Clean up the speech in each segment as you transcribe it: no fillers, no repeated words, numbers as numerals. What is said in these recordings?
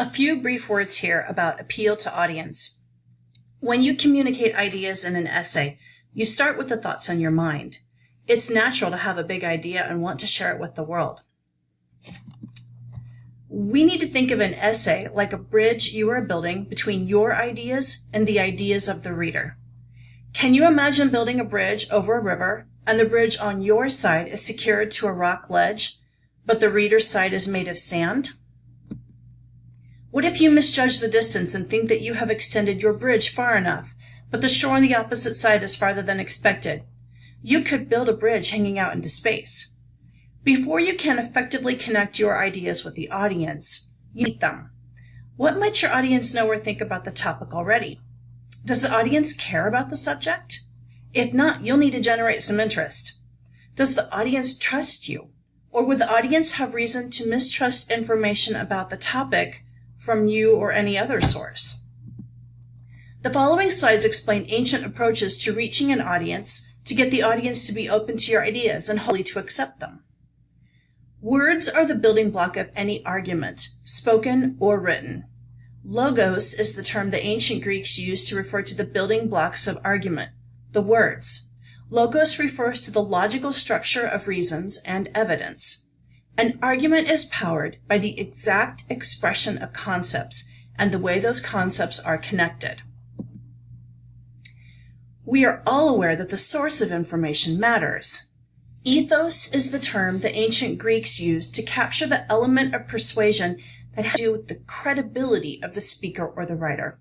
A few brief words here about appeal to audience. When you communicate ideas in an essay, you start with the thoughts on your mind. It's natural to have a big idea and want to share it with the world. We need to think of an essay like a bridge you are building between your ideas and the ideas of the reader. Can you imagine building a bridge over a river and the bridge on your side is secured to a rock ledge, but the reader's side is made of sand? What if you misjudge the distance and think that you have extended your bridge far enough, but the shore on the opposite side is farther than expected? You could build a bridge hanging out into space. Before you can effectively connect your ideas with the audience, you meet them. What might your audience know or think about the topic already? Does the audience care about the subject? If not, you'll need to generate some interest. Does the audience trust you? Or would the audience have reason to mistrust information about the topic from you or any other source? The following slides explain ancient approaches to reaching an audience to get the audience to be open to your ideas and wholly to accept them. Words are the building block of any argument, spoken or written. Logos is the term the ancient Greeks used to refer to the building blocks of argument, the words. Logos refers to the logical structure of reasons and evidence. An argument is powered by the exact expression of concepts and the way those concepts are connected. We are all aware that the source of information matters. Ethos is the term the ancient Greeks used to capture the element of persuasion that has to do with the credibility of the speaker or the writer.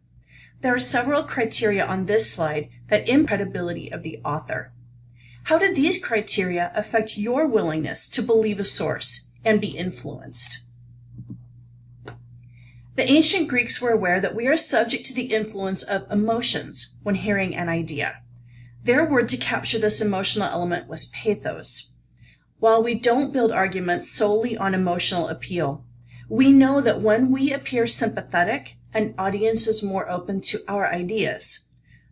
There are several criteria on this slide that impact the credibility of the author. How did these criteria affect your willingness to believe a source and be influenced? The ancient Greeks were aware that we are subject to the influence of emotions when hearing an idea. Their word to capture this emotional element was pathos. While we don't build arguments solely on emotional appeal, we know that when we appear sympathetic, an audience is more open to our ideas.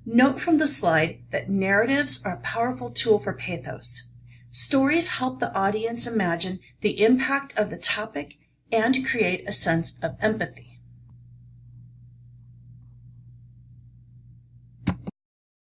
Note from the slide that narratives are a powerful tool for pathos. Stories help the audience imagine the impact of the topic and create a sense of empathy.